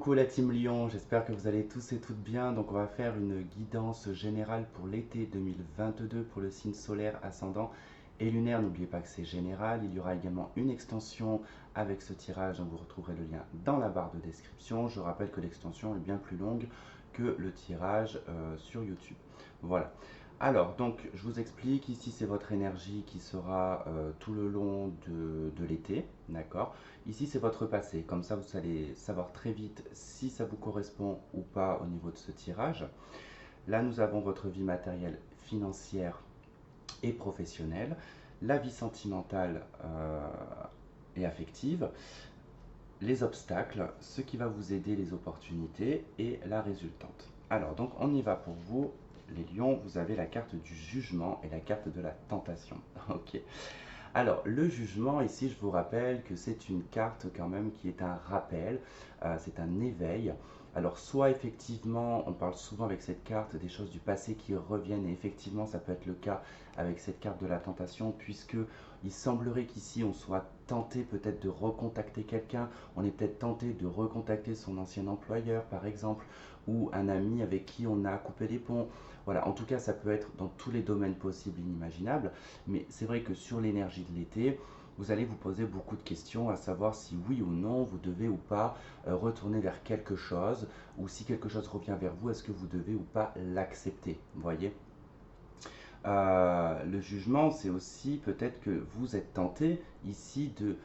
Coucou la team Lyon, j'espère que vous allez tous et toutes bien. Donc on va faire une guidance générale pour l'été 2022 pour le signe solaire ascendant et lunaire. N'oubliez pas que c'est général, il y aura également une extension avec ce tirage dont vous retrouverez le lien dans la barre de description. Je rappelle que l'extension est bien plus longue que le tirage sur YouTube. Voilà. Alors, donc, je vous explique, ici c'est votre énergie qui sera tout le long de l'été, d'accord? Ici c'est votre passé, comme ça vous allez savoir très vite si ça vous correspond ou pas au niveau de ce tirage. Là nous avons votre vie matérielle, financière et professionnelle, la vie sentimentale et affective, les obstacles, ce qui va vous aider, les opportunités et la résultante. Alors donc on y va pour vous. Les lions, vous avez la carte du jugement et la carte de la tentation. Ok. Alors, le jugement, ici, je vous rappelle que c'est une carte quand même qui est un rappel, c'est un éveil. Alors, soit effectivement, on parle souvent avec cette carte des choses du passé qui reviennent, et effectivement, ça peut être le cas avec cette carte de la tentation, puisque il semblerait qu'ici, on soit tenté peut-être de recontacter quelqu'un, on est peut-être tenté de recontacter son ancien employeur, par exemple, ou un ami avec qui on a coupé les ponts. Voilà, en tout cas, ça peut être dans tous les domaines possibles et inimaginables. Mais c'est vrai que sur l'énergie de l'été, vous allez vous poser beaucoup de questions, à savoir si oui ou non vous devez ou pas retourner vers quelque chose, ou si quelque chose revient vers vous, est-ce que vous devez ou pas l'accepter, vous voyez. Le jugement, c'est aussi peut-être que vous êtes tenté ici de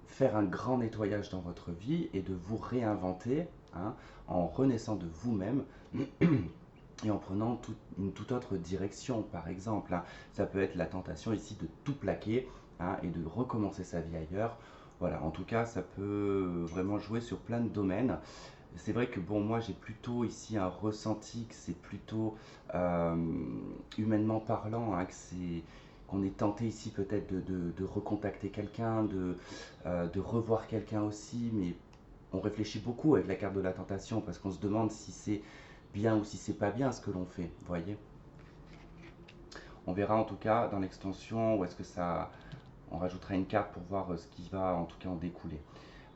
faire un grand nettoyage dans votre vie et de vous réinventer, hein, en renaissant de vous-même et en prenant une toute autre direction, par exemple, hein. Ça peut être la tentation ici de tout plaquer, hein, et de recommencer sa vie ailleurs. Voilà, en tout cas, ça peut vraiment jouer sur plein de domaines. C'est vrai que bon, moi j'ai plutôt ici un ressenti que c'est plutôt euh, humainement parlant, hein, que c'est qu'on est tenté ici peut-être de recontacter quelqu'un, de revoir quelqu'un aussi, mais on réfléchit beaucoup avec la carte de la tentation parce qu'on se demande si c'est bien ou si c'est pas bien ce que l'on fait, vous voyez. On verra en tout cas dans l'extension où est-ce que ça, on rajoutera une carte pour voir ce qui va en tout cas en découler.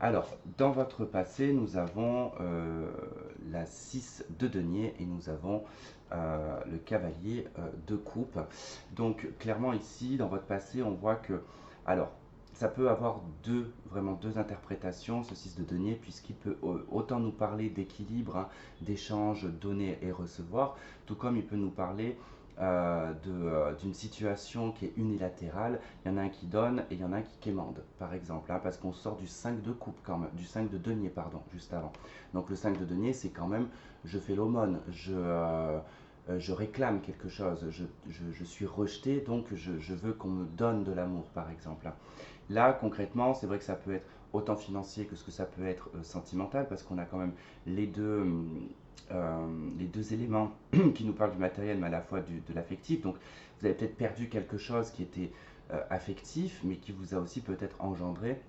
Alors, dans votre passé, nous avons la 6 de denier et nous avons le cavalier de coupe. Donc, clairement ici, dans votre passé, on voit que, alors, ça peut avoir vraiment deux interprétations, ce 6 de denier, puisqu'il peut autant nous parler d'équilibre, hein, d'échange, donner et recevoir, tout comme il peut nous parler d'une situation qui est unilatérale. Il y en a un qui donne et il y en a un qui quémande, par exemple, hein, parce qu'on sort du 5 de coupe quand même, du 5 de denier, pardon, juste avant. Donc le 5 de denier, c'est quand même, je fais l'aumône, je réclame quelque chose, je suis rejeté, donc je veux qu'on me donne de l'amour, par exemple, hein. Là, concrètement, c'est vrai que ça peut être autant financier que ce que ça peut être sentimental, parce qu'on a quand même les deux, les deux éléments qui nous parlent du matériel, mais à la fois de l'affectif. Donc, vous avez peut-être perdu quelque chose qui était affectif, mais qui vous a aussi peut-être engendré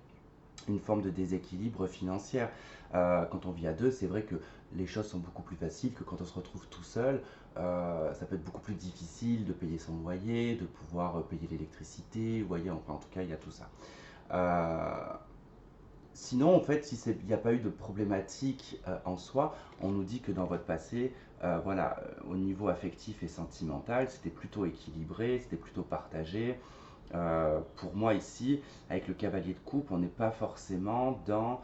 une forme de déséquilibre financier. Quand on vit à deux, c'est vrai que les choses sont beaucoup plus faciles que quand on se retrouve tout seul. Ça peut être beaucoup plus difficile de payer son loyer, de pouvoir payer l'électricité, vous voyez, enfin en tout cas il y a tout ça. Euh, Sinon, en fait, si il n'y a pas eu de problématique en soi, on nous dit que dans votre passé, voilà, au niveau affectif et sentimental, c'était plutôt équilibré, c'était plutôt partagé. Pour moi ici, avec le cavalier de coupe, on n'est pas forcément dans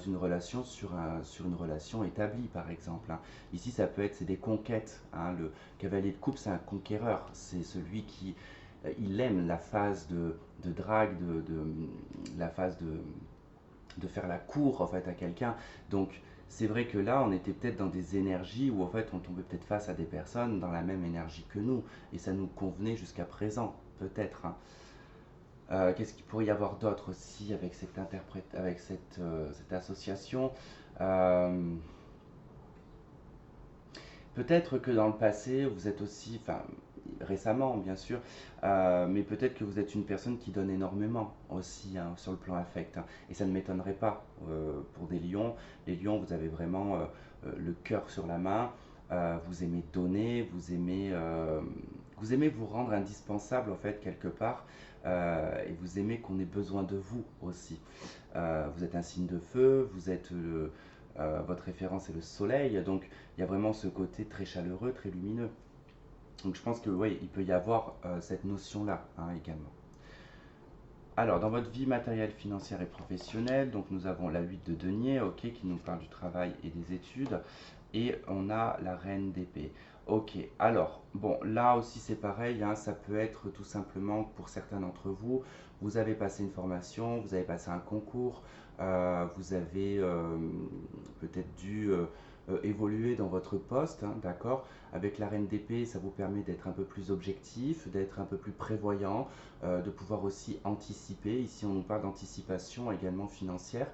une relation sur une relation établie, par exemple, hein. Ici, ça peut être c'est des conquêtes, hein. Le cavalier de coupe, c'est un conquéreur, c'est celui qui il aime la phase de drague, la phase de faire la cour en fait à quelqu'un. Donc c'est vrai que là on était peut-être dans des énergies où en fait on tombait peut-être face à des personnes dans la même énergie que nous et ça nous convenait jusqu'à présent peut-être, hein. Qu'est-ce qu'il pourrait y avoir d'autre aussi avec cette association. Euh, Peut-être que dans le passé, vous êtes aussi, enfin récemment bien sûr, mais peut-être que vous êtes une personne qui donne énormément aussi, hein, sur le plan affect, hein. Et ça ne m'étonnerait pas pour des lions. Les lions, vous avez vraiment le cœur sur la main, vous aimez donner, vous aimez vous rendre indispensable en fait quelque part, et vous aimez qu'on ait besoin de vous aussi. Vous êtes un signe de feu, vous êtes votre référence est le soleil, donc il y a vraiment ce côté très chaleureux, très lumineux. Donc je pense que oui, il peut y avoir cette notion-là hein, également. Alors, dans votre vie matérielle, financière et professionnelle, donc nous avons la 8 de denier, ok, qui nous parle du travail et des études, et on a la reine d'épée. Ok, alors, bon, là aussi c'est pareil, hein, ça peut être tout simplement pour certains d'entre vous, vous avez passé une formation, vous avez passé un concours, vous avez peut-être dû évoluer dans votre poste, hein, d'accord? Avec la reine d'épée, ça vous permet d'être un peu plus objectif, d'être un peu plus prévoyant, de pouvoir aussi anticiper. Ici, on nous parle d'anticipation également financière.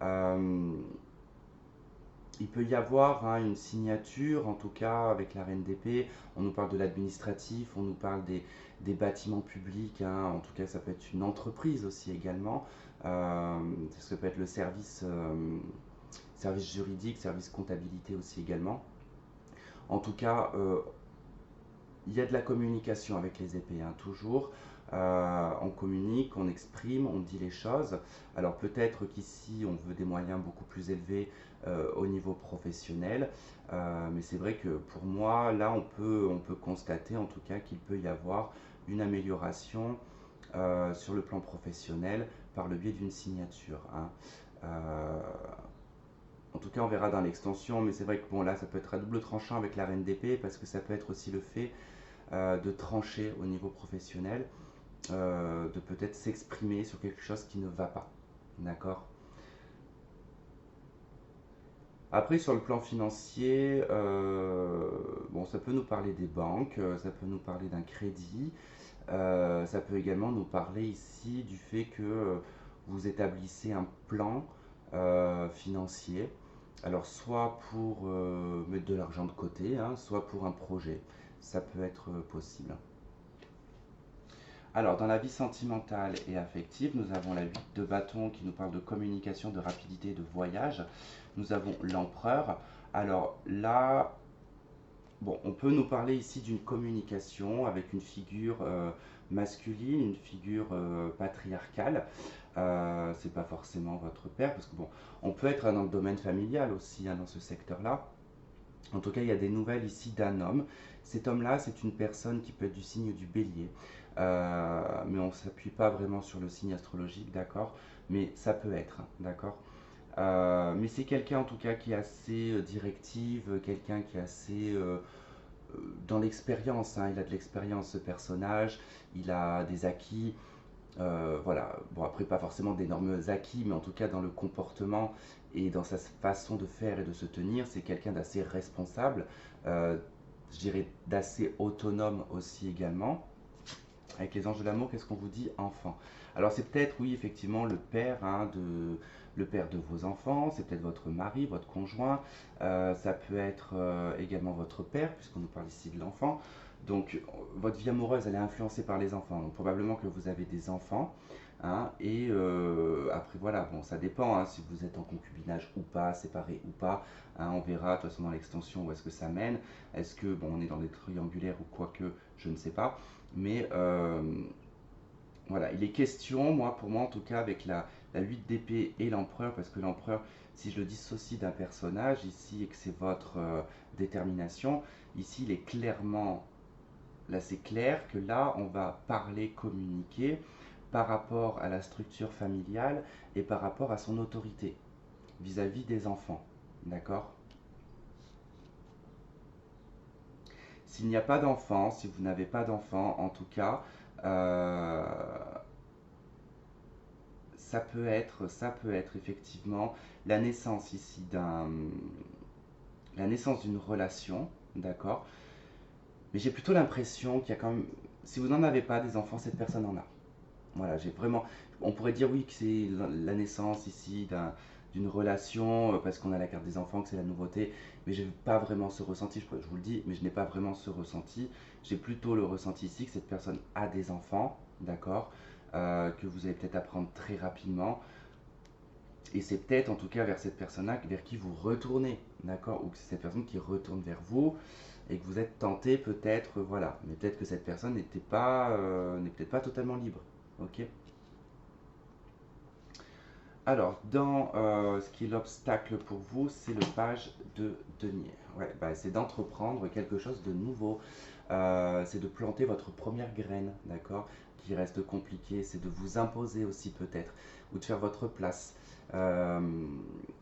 Euh, il peut y avoir hein, une signature, en tout cas avec la reine d'épée. On nous parle de l'administratif, on nous parle des bâtiments publics. Hein, en tout cas, ça peut être une entreprise aussi également. Ça peut être le service juridique, service comptabilité aussi également. En tout cas, il y a de la communication avec les épées, hein, toujours. On communique, on exprime, on dit les choses. Alors peut-être qu'ici, on veut des moyens beaucoup plus élevés au niveau professionnel. Mais c'est vrai que pour moi, là, on peut constater en tout cas qu'il peut y avoir une amélioration sur le plan professionnel par le biais d'une signature. Hein. Euh, en tout cas, on verra dans l'extension, mais c'est vrai que bon, là, ça peut être à double tranchant avec la reine d'épée parce que ça peut être aussi le fait de trancher au niveau professionnel, de peut-être s'exprimer sur quelque chose qui ne va pas. D'accord. Après, sur le plan financier, bon, ça peut nous parler des banques, ça peut nous parler d'un crédit, ça peut également nous parler ici du fait que vous établissez un plan financier, alors soit pour mettre de l'argent de côté, hein, soit pour un projet. Ça peut être possible. Alors, dans la vie sentimentale et affective, nous avons la 8 de bâton qui nous parle de communication, de rapidité, de voyage. Nous avons l'empereur. Alors là, bon, on peut nous parler ici d'une communication avec une figure masculine, une figure patriarcale. C'est pas forcément votre père, parce que bon, on peut être dans le domaine familial aussi, hein, dans ce secteur-là. En tout cas, il y a des nouvelles ici d'un homme. Cet homme-là, c'est une personne qui peut être du signe du bélier. Mais on ne s'appuie pas vraiment sur le signe astrologique, d'accord? Mais ça peut être, hein, d'accord? Mais c'est quelqu'un en tout cas qui est assez directive, quelqu'un qui est assez dans l'expérience. Hein. Il a de l'expérience ce personnage, il a des acquis. Voilà, bon après pas forcément d'énormes acquis, mais en tout cas dans le comportement et dans sa façon de faire et de se tenir, c'est quelqu'un d'assez responsable, euh, je dirais d'assez autonome aussi également. Avec les anges de l'amour, qu'est-ce qu'on vous dit enfant? Alors c'est peut-être oui effectivement le père de vos enfants, c'est peut-être votre mari, votre conjoint, ça peut être également votre père puisqu'on nous parle ici de l'enfant. Donc votre vie amoureuse elle est influencée par les enfants. Donc probablement que vous avez des enfants. Hein, et après voilà, bon ça dépend hein, si vous êtes en concubinage ou pas, séparé ou pas. Hein, on verra de toute façon dans l'extension où est-ce que ça mène. Est-ce que bon on est dans des triangulaires ou quoi que, je ne sais pas. Mais voilà, il est question, moi, pour moi en tout cas, avec la 8 d'épée et l'empereur, parce que l'empereur, si je le dissocie d'un personnage ici et que c'est votre détermination, ici il est clairement, là c'est clair que là on va parler, communiquer par rapport à la structure familiale et par rapport à son autorité vis-à-vis des enfants. D'accord. S'il n'y a pas d'enfant, si vous n'avez pas d'enfant, en tout cas, euh, ça peut être effectivement la naissance ici la naissance d'une relation, d'accord. Mais j'ai plutôt l'impression qu'il y a quand même, si vous n'en avez pas des enfants, cette personne en a. Voilà, j'ai vraiment, on pourrait dire oui que c'est la naissance ici d'une relation parce qu'on a la carte des enfants, que c'est la nouveauté, mais je n'ai pas vraiment ce ressenti, je vous le dis, mais je n'ai pas vraiment ce ressenti. J'ai plutôt le ressenti ici que cette personne a des enfants, d'accord, que vous allez peut-être apprendre très rapidement, et c'est peut-être en tout cas vers cette personne-là vers qui vous retournez, d'accord? Ou que c'est cette personne qui retourne vers vous et que vous êtes tenté peut-être, voilà. Mais peut-être que cette personne n'est peut-être pas totalement libre, ok? Alors, dans ce qui est l'obstacle pour vous, c'est le page de denier. Ouais, bah, c'est d'entreprendre quelque chose de nouveau. C'est de planter votre première graine, d'accord? Qui reste compliqué, c'est de vous imposer aussi peut-être, ou de faire votre place. Euh,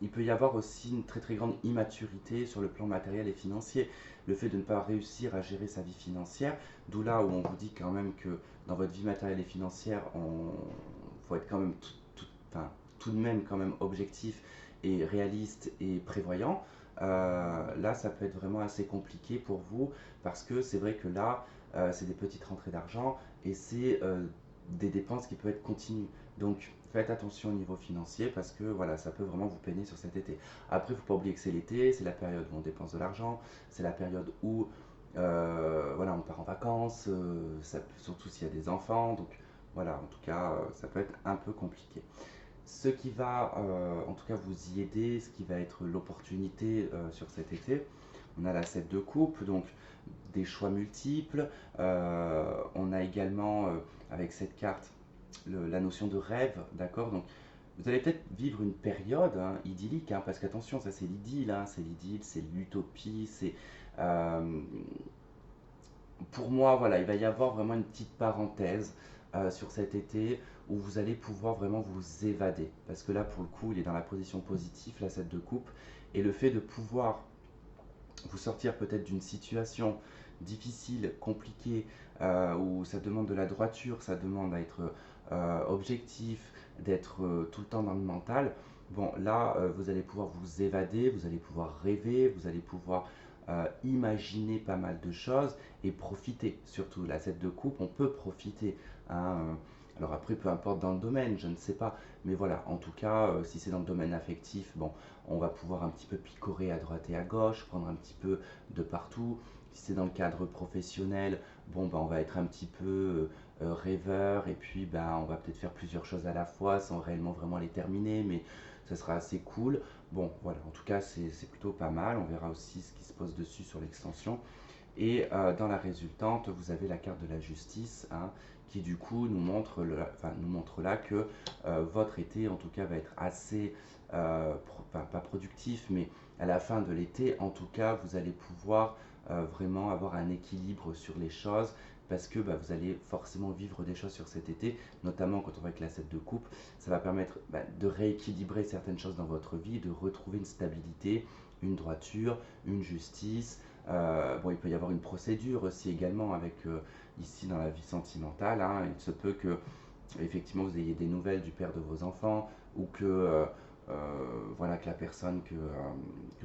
il peut y avoir aussi une très très grande immaturité sur le plan matériel et financier. Le fait de ne pas réussir à gérer sa vie financière, d'où là où on vous dit quand même que dans votre vie matérielle et financière, on faut être quand même enfin, tout de même quand même objectif et réaliste et prévoyant. Là, ça peut être vraiment assez compliqué pour vous parce que c'est vrai que là, c'est des petites rentrées d'argent et c'est des dépenses qui peuvent être continues. Donc, faites attention au niveau financier parce que voilà, ça peut vraiment vous peiner sur cet été. Après, il ne faut pas oublier que c'est l'été, c'est la période où on dépense de l'argent, c'est la période où voilà, on part en vacances, surtout s'il y a des enfants. Donc, voilà, en tout cas, ça peut être un peu compliqué. Ce qui va en tout cas vous y aider, ce qui va être l'opportunité sur cet été, on a la 7 de coupe, donc des choix multiples. On a également avec cette carte la notion de rêve, d'accord. Donc vous allez peut-être vivre une période idyllique, parce qu'attention, ça c'est l'idylle, c'est l'idylle, c'est l'utopie, c'est euh, pour moi, voilà, il va y avoir vraiment une petite parenthèse sur cet été où vous allez pouvoir vraiment vous évader. Parce que là, pour le coup, il est dans la position positive, la 7 de coupe. Et le fait de pouvoir vous sortir peut-être d'une situation difficile, compliquée, où ça demande de la droiture, ça demande à être objectif, d'être tout le temps dans le mental. Bon, là, vous allez pouvoir vous évader, vous allez pouvoir rêver, vous allez pouvoir imaginer pas mal de choses et profiter. Surtout, la 7 de coupe, on peut profiter. Hein, alors après, peu importe dans le domaine, je ne sais pas. Mais voilà, en tout cas, si c'est dans le domaine affectif, bon, on va pouvoir un petit peu picorer à droite et à gauche, prendre un petit peu de partout. Si c'est dans le cadre professionnel, bon, on va être un petit peu rêveur et puis on va peut-être faire plusieurs choses à la fois sans réellement vraiment les terminer, mais ça sera assez cool. Bon, voilà, en tout cas, c'est plutôt pas mal. On verra aussi ce qui se pose dessus sur l'extension. Et dans la résultante, vous avez la carte de la justice, qui du coup nous montre là que votre été, en tout cas, va être assez, pas productif, mais à la fin de l'été, en tout cas, vous allez pouvoir vraiment avoir un équilibre sur les choses, parce que vous allez forcément vivre des choses sur cet été, notamment quand on va avec la 7 de coupe. Ça va permettre de rééquilibrer certaines choses dans votre vie, de retrouver une stabilité, une droiture, une justice. Bon, il peut y avoir une procédure aussi également avec ici dans la vie sentimentale. Il se peut que effectivement vous ayez des nouvelles du père de vos enfants ou que voilà que la personne que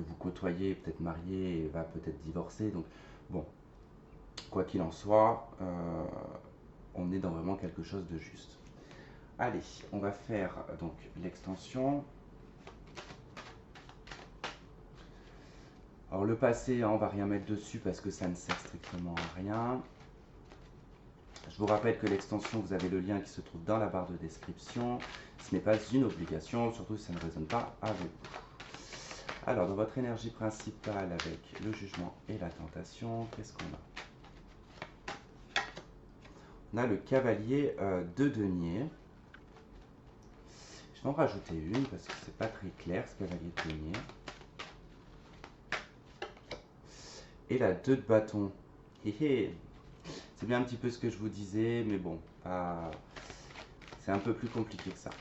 vous côtoyez est peut-être mariée et va peut-être divorcer. Donc bon, quoi qu'il en soit, on est dans vraiment quelque chose de juste. Allez, on va faire donc l'extension. Alors le passé, on va rien mettre dessus parce que ça ne sert strictement à rien. Je vous rappelle que l'extension, vous avez le lien qui se trouve dans la barre de description. Ce n'est pas une obligation, surtout si ça ne résonne pas avec vous. Alors, dans votre énergie principale avec le jugement et la tentation, qu'est-ce qu'on a? On a le cavalier de denier. Je vais en rajouter une parce que c'est pas très clair ce cavalier de denier. Et la 2 de bâton. C'est bien un petit peu ce que je vous disais, mais bon, c'est un peu plus compliqué que ça.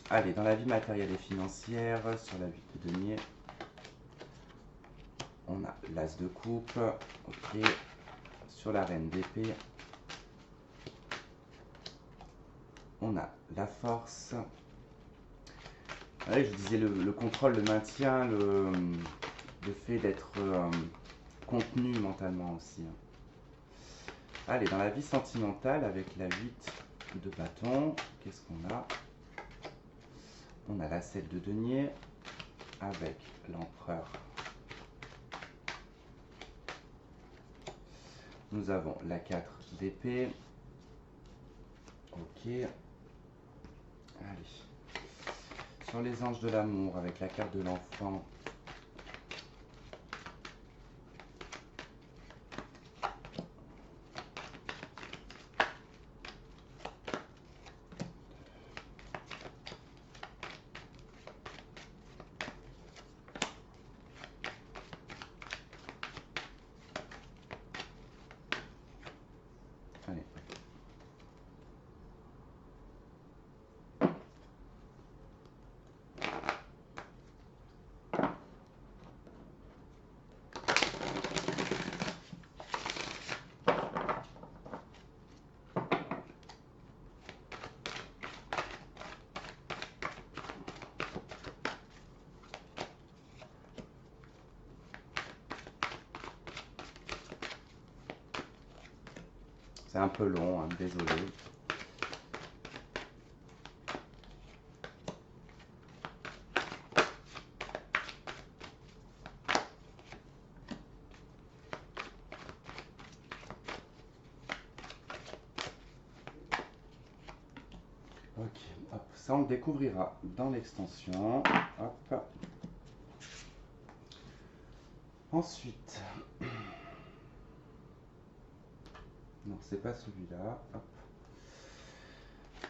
Allez, dans la vie matérielle et financière, sur la 8 de denier, on a l'as de coupe, ok. Sur la reine d'épée, on a la force. Allez, je vous disais le contrôle, le maintien, le fait d'être contenu mentalement aussi. Allez, dans la vie sentimentale, avec la 8 de bâton, qu'est-ce qu'on a? On a la 7 de denier, avec l'empereur. Nous avons la 4 d'épée. Ok. Allez. Sur les anges de l'amour, avec la carte de l'enfant. c'est un peu long, hein, désolé. Ok, hop, ça on le découvrira dans l'extension. Hop. Ensuite, non, c'est pas celui-là. Hop.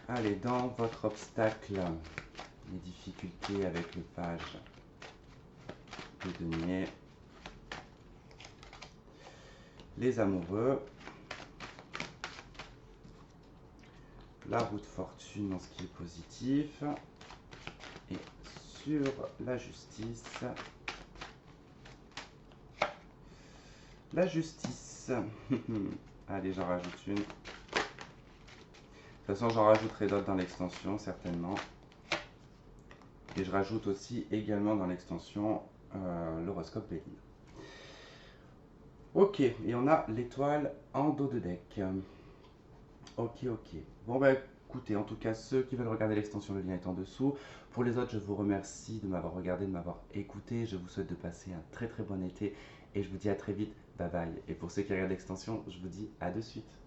Allez, dans votre obstacle, les difficultés avec le page de denier, les amoureux, la roue de fortune dans ce qui est positif, et sur la justice, allez, j'en rajoute une. De toute façon, j'en rajouterai d'autres dans l'extension, certainement. Et je rajoute aussi également dans l'extension l'horoscope Béline. Ok, et on a l'étoile en dos de deck. Ok. Bon bah écoutez, en tout cas, ceux qui veulent regarder l'extension, le lien est en dessous. Pour les autres, je vous remercie de m'avoir regardé, de m'avoir écouté. Je vous souhaite de passer un très bon été et je vous dis à très vite. Bye bye. Et pour ceux qui regardent l'extension, je vous dis à de suite.